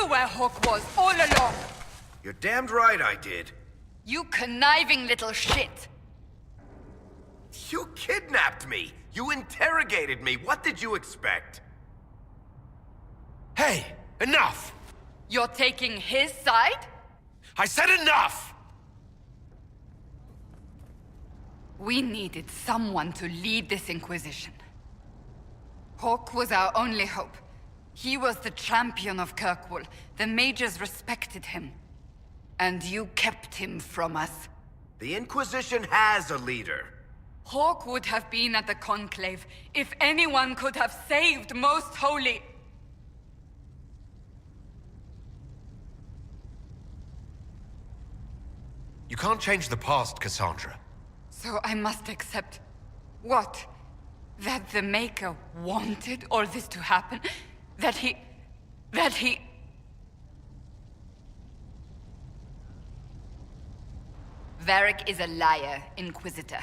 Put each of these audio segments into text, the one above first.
where Hawk was all along. You're damned right I did. You conniving little shit. You kidnapped me! You interrogated me! What did you expect? Hey, enough! You're taking his side? I said enough! We needed someone to lead this Inquisition. Hawk was our only hope. He was the champion of Kirkwall. The mages respected him. And you kept him from us. The Inquisition has a leader. Hawk would have been at the Conclave if anyone could have saved Most Holy. You can't change the past, Cassandra. So I must accept... what? That the Maker wanted all this to happen? That he... Varric is a liar, Inquisitor.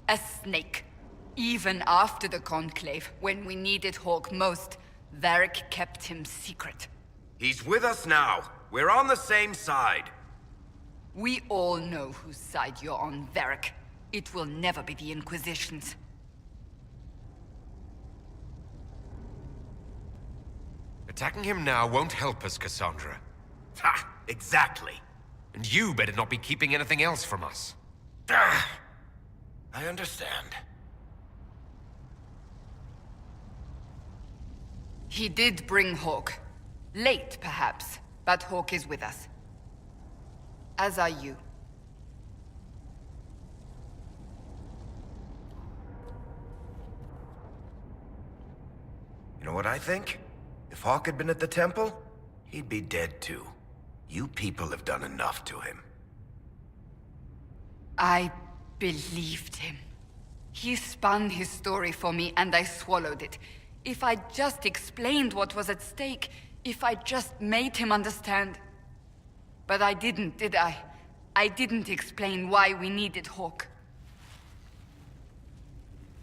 A snake. Even after the Conclave, when we needed Hawk most, Varric kept him secret. He's with us now. We're on the same side. We all know whose side you're on, Varric. It will never be the Inquisition's. Attacking him now won't help us, Cassandra. Ha! Exactly. And you better not be keeping anything else from us. Ah, I understand. He did bring Hawk. Late, perhaps, but Hawk is with us. As are you. You know what I think? If Hawk had been at the temple, he'd be dead too. You people have done enough to him. I believed him. He spun his story for me and I swallowed it. If I just explained what was at stake, if I just made him understand. But I didn't, did I? I didn't explain why we needed Hawk.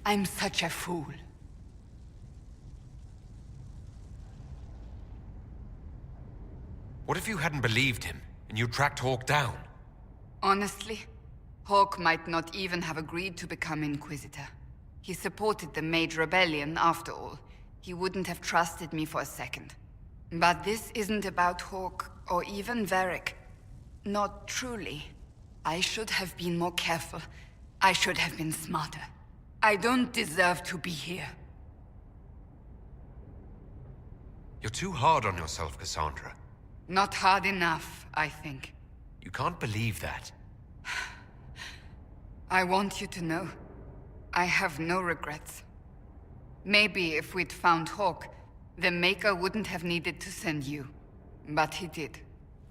I'm such a fool. What if you hadn't believed him, and you tracked Hawk down? Honestly, Hawk might not even have agreed to become Inquisitor. He supported the Mage Rebellion, after all. He wouldn't have trusted me for a second. But this isn't about Hawk, or even Varric. Not truly. I should have been more careful. I should have been smarter. I don't deserve to be here. You're too hard on yourself, Cassandra. Not hard enough, I think. You can't believe that. I want you to know, I have no regrets. Maybe if we'd found Hawk, the Maker wouldn't have needed to send you. But he did.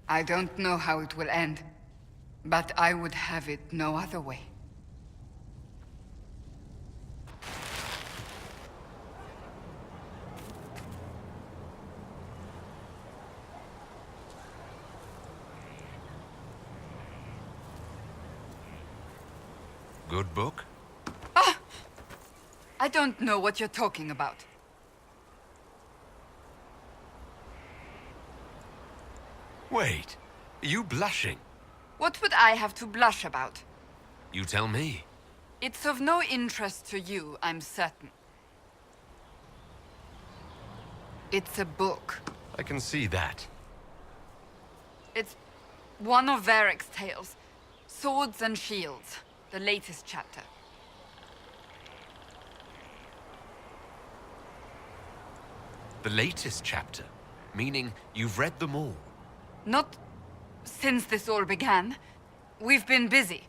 I don't know how it will end, but I would have it no other way. Good book? Ah! I don't know what you're talking about. Wait, are you blushing? What would I have to blush about? You tell me. It's of no interest to you, I'm certain. It's a book. I can see that. It's one of Varric's tales. Swords and Shields. The latest chapter. The latest chapter? Meaning you've read them all? Not since this all began. We've been busy.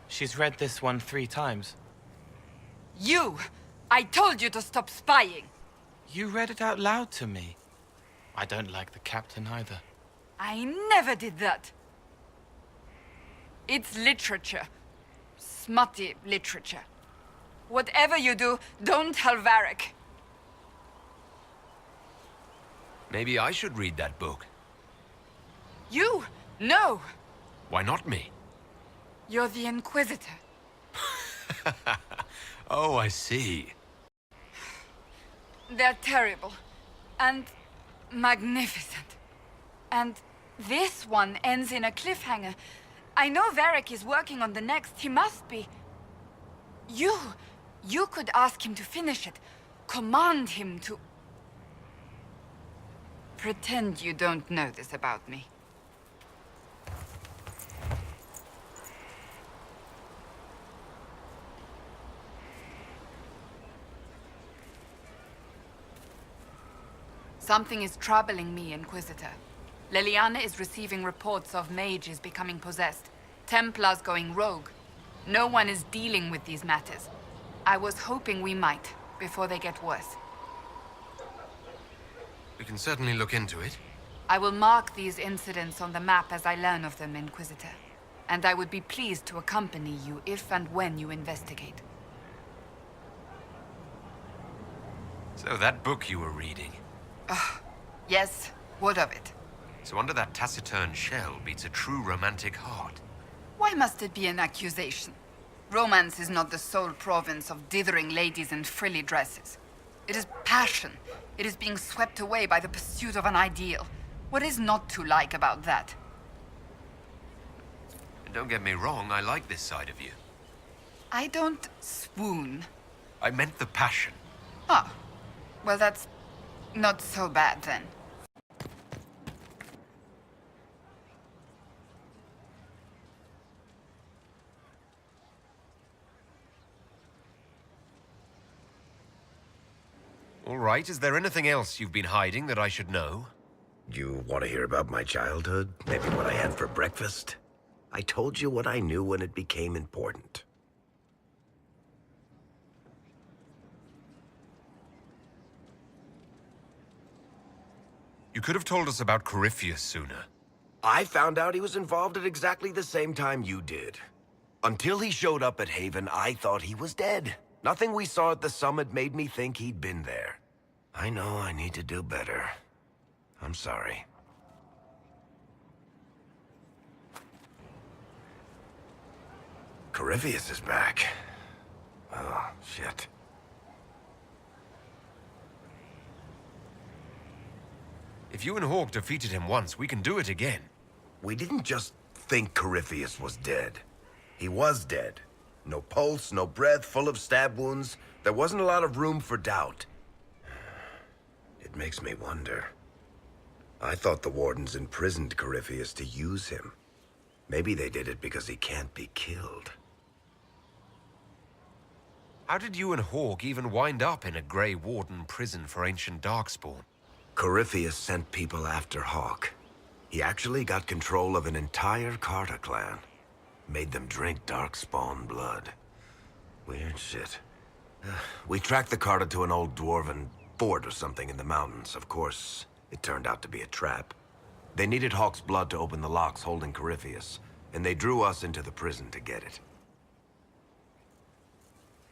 She's read this one 3 times. You! I told you to stop spying! You read it out loud to me. I don't like the captain either. I never did that. It's literature. Smutty literature. Whatever you do, don't tell Varric. Maybe I should read that book. You? No! Why not me? You're the Inquisitor. Oh, I see. They're terrible. And magnificent. And this one ends in a cliffhanger. I know Varric is working on the next. He must be. You could ask him to finish it. Command him to... Pretend you don't know this about me. Something is troubling me, Inquisitor. Leliana is receiving reports of mages becoming possessed, Templars going rogue. No one is dealing with these matters. I was hoping we might, before they get worse. We can certainly look into it. I will mark these incidents on the map as I learn of them, Inquisitor. And I would be pleased to accompany you if and when you investigate. So that book you were reading. Yes, what of it? So under that taciturn shell beats a true romantic heart. Why must it be an accusation? Romance is not the sole province of dithering ladies in frilly dresses. It is passion. It is being swept away by the pursuit of an ideal. What is not to like about that? And don't get me wrong, I like this side of you. I don't swoon. I meant the passion. Ah, well that's not so bad then. All right, is there anything else you've been hiding that I should know? You want to hear about my childhood? Maybe what I had for breakfast? I told you what I knew when it became important. You could have told us about Corypheus sooner. I found out he was involved at exactly the same time you did. Until he showed up at Haven, I thought he was dead. Nothing we saw at the summit made me think he'd been there. I know I need to do better. I'm sorry. Corypheus is back. Oh, shit. If you and Hawk defeated him once, we can do it again. We didn't just think Corypheus was dead. He was dead. No pulse, no breath, full of stab wounds. There wasn't a lot of room for doubt. It makes me wonder. I thought the Wardens imprisoned Corypheus to use him. Maybe they did it because he can't be killed. How did you and Hawk even wind up in a Grey Warden prison for ancient Darkspawn? Corypheus sent people after Hawk. He actually got control of an entire Carta clan. Made them drink Darkspawn blood. Weird shit. We tracked the Carta to an old dwarven fort or something in the mountains. Of course, it turned out to be a trap. They needed Hawk's blood to open the locks holding Corypheus, and they drew us into the prison to get it.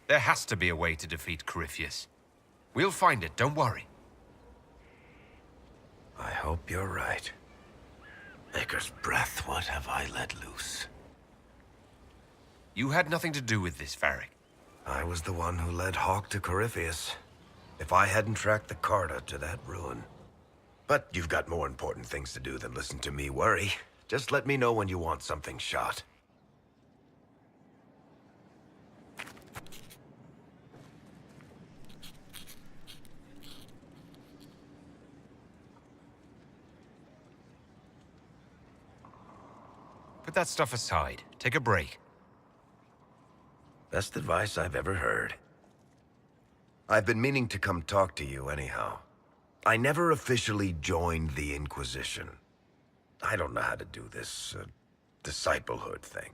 There has to be a way to defeat Corypheus. We'll find it, don't worry. I hope you're right. Maker's breath, what have I let loose? You had nothing to do with this, Varric. I was the one who led Hawk to Corypheus. If I hadn't tracked the Carta to that ruin. But you've got more important things to do than listen to me worry. Just let me know when you want something shot. Put that stuff aside. Take a break. Best advice I've ever heard. I've been meaning to come talk to you anyhow. I never officially joined the Inquisition. I don't know how to do this, disciplehood thing.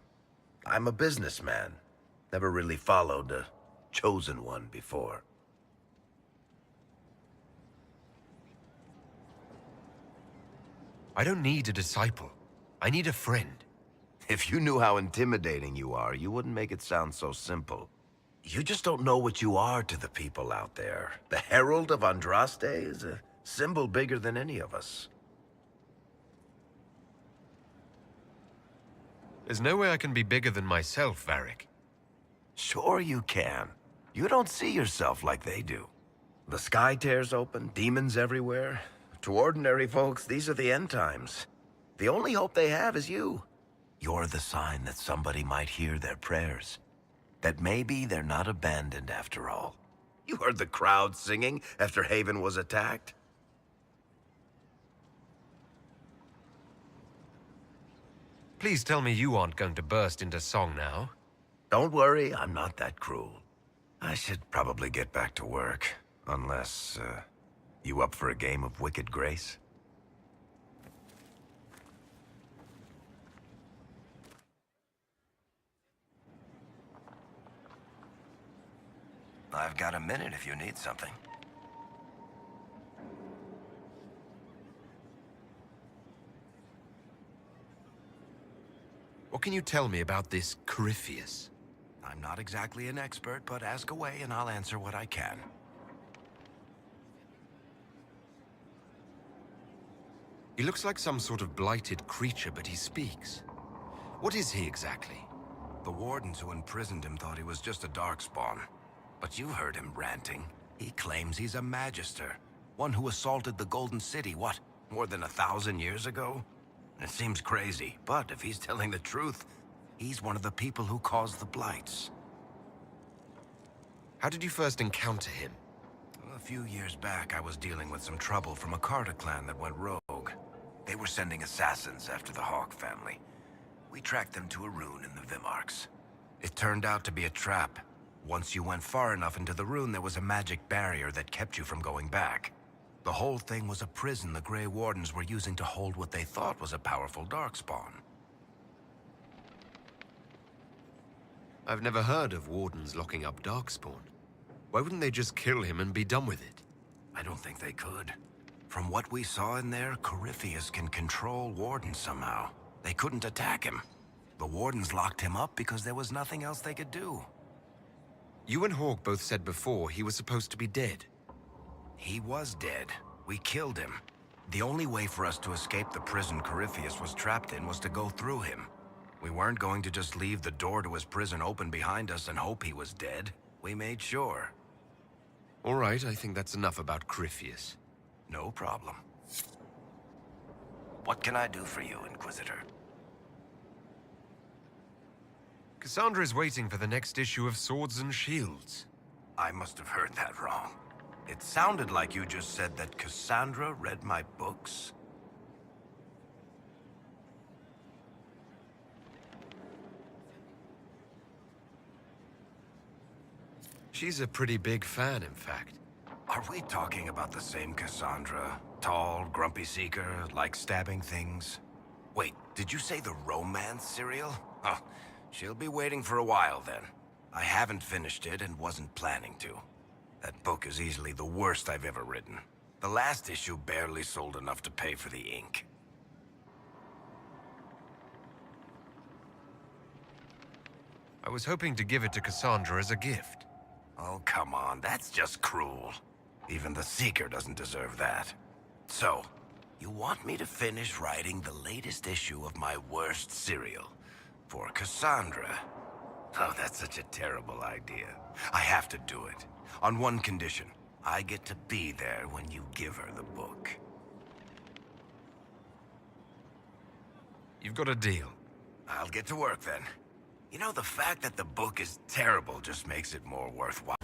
I'm a businessman. Never really followed a chosen one before. I don't need a disciple. I need a friend. If you knew how intimidating you are, you wouldn't make it sound so simple. You just don't know what you are to the people out there. The Herald of Andraste is a symbol bigger than any of us. There's no way I can be bigger than myself, Varric. Sure you can. You don't see yourself like they do. The sky tears open, demons everywhere. To ordinary folks, these are the end times. The only hope they have is you. You're the sign that somebody might hear their prayers. That maybe they're not abandoned after all. You heard the crowd singing after Haven was attacked? Please tell me you aren't going to burst into song now. Don't worry, I'm not that cruel. I should probably get back to work. Unless, you up for a game of Wicked Grace? I've got a minute if you need something. What can you tell me about this Corypheus? I'm not exactly an expert, but ask away and I'll answer what I can. He looks like some sort of blighted creature, but he speaks. What is he exactly? The wardens who imprisoned him thought he was just a darkspawn. But you heard him ranting. He claims he's a magister. One who assaulted the Golden City, what, more than 1,000 years ago? It seems crazy, but if he's telling the truth, he's one of the people who caused the blights. How did you first encounter him? A few years back, I was dealing with some trouble from a Carter clan that went rogue. They were sending assassins after the Hawk family. We tracked them to a rune in the Vimarks. It turned out to be a trap. Once you went far enough into the rune, there was a magic barrier that kept you from going back. The whole thing was a prison the Grey Wardens were using to hold what they thought was a powerful darkspawn. I've never heard of wardens locking up darkspawn. Why wouldn't they just kill him and be done with it? I don't think they could. From what we saw in there, Corypheus can control wardens somehow. They couldn't attack him. The wardens locked him up because there was nothing else they could do. You and Hawk both said before he was supposed to be dead. He was dead. We killed him. The only way for us to escape the prison Corypheus was trapped in was to go through him. We weren't going to just leave the door to his prison open behind us and hope he was dead. We made sure. All right, I think that's enough about Corypheus. No problem. What can I do for you, Inquisitor? Cassandra is waiting for the next issue of Swords and Shields. I must have heard that wrong. It sounded like you just said that Cassandra read my books. She's a pretty big fan, in fact. Are we talking about the same Cassandra? Tall, grumpy seeker, like stabbing things? Wait, did you say the romance serial? Oh, she'll be waiting for a while then. I haven't finished it and wasn't planning to. That book is easily the worst I've ever written. The last issue barely sold enough to pay for the ink. I was hoping to give it to Cassandra as a gift. Oh, come on, that's just cruel. Even the Seeker doesn't deserve that. So, you want me to finish writing the latest issue of my worst serial for Cassandra? Oh, that's such a terrible idea. I have to do it. On one condition. I get to be there when you give her the book. You've got a deal. I'll get to work then. You know, the fact that the book is terrible just makes it more worthwhile.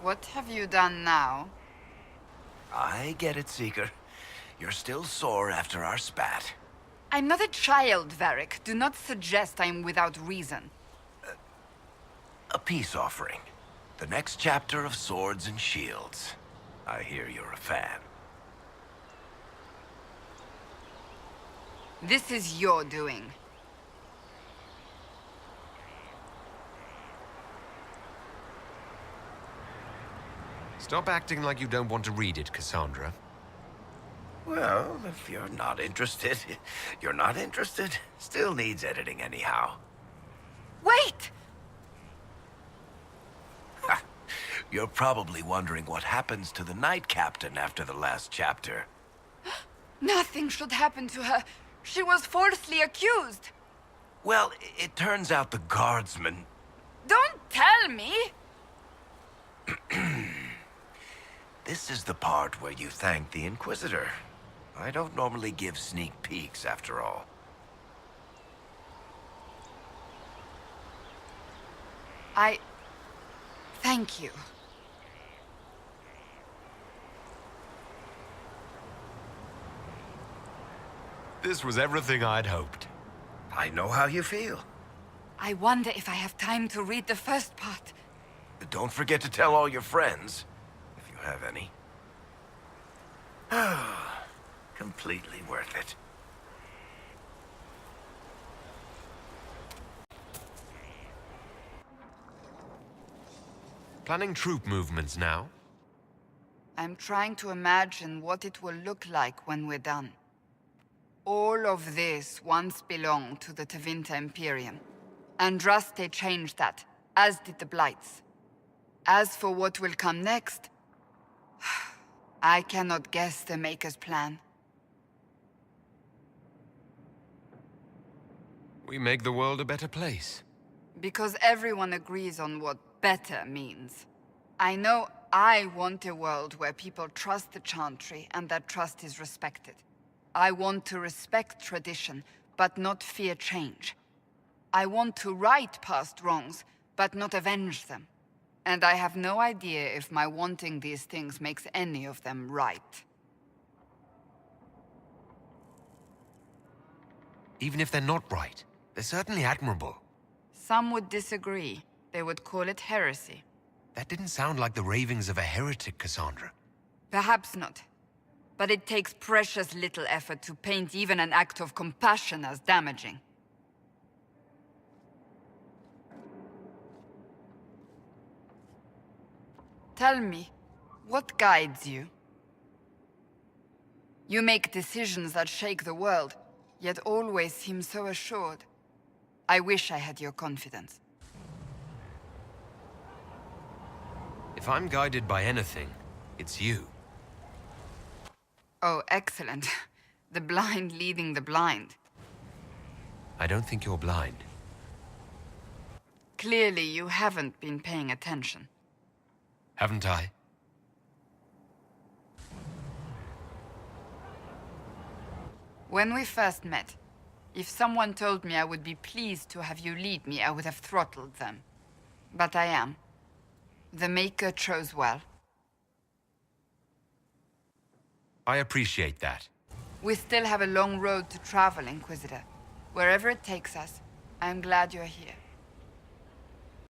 What have you done now? I get it, Seeker. You're still sore after our spat. I'm not a child, Varric. Do not suggest I'm without reason. A peace offering. The next chapter of Swords and Shields. I hear you're a fan. This is your doing. Stop acting like you don't want to read it, Cassandra. Well, if you're not interested, you're not interested. Still needs editing anyhow. Wait! You're probably wondering what happens to the Knight Captain after the last chapter. Nothing should happen to her. She was falsely accused. Well, it turns out the guardsman... Don't tell me! This is the part where you thank the Inquisitor. I don't normally give sneak peeks, after all. Thank you. This was everything I'd hoped. I know how you feel. I wonder if I have time to read the first part. Don't forget to tell all your friends, if you have any. Completely worth it. Planning troop movements now? I'm trying to imagine what it will look like when we're done. All of this once belonged to the Tevinter Imperium. Andraste changed that, as did the Blights. As for what will come next, I cannot guess the Maker's plan. We make the world a better place. Because everyone agrees on what better means. I know I want a world where people trust the Chantry and that trust is respected. I want to respect tradition, but not fear change. I want to right past wrongs, but not avenge them. And I have no idea if my wanting these things makes any of them right. Even if they're not right, they're certainly admirable. Some would disagree. They would call it heresy. That didn't sound like the ravings of a heretic, Cassandra. Perhaps not. But it takes precious little effort to paint even an act of compassion as damaging. Tell me, what guides you? You make decisions that shake the world, yet always seem so assured. I wish I had your confidence. If I'm guided by anything, it's you. Oh, excellent. The blind leading the blind. I don't think you're blind. Clearly, you haven't been paying attention. Haven't I? When we first met, if someone told me I would be pleased to have you lead me, I would have throttled them. But I am. The Maker chose well. I appreciate that. We still have a long road to travel, Inquisitor. Wherever it takes us, I'm glad you're here.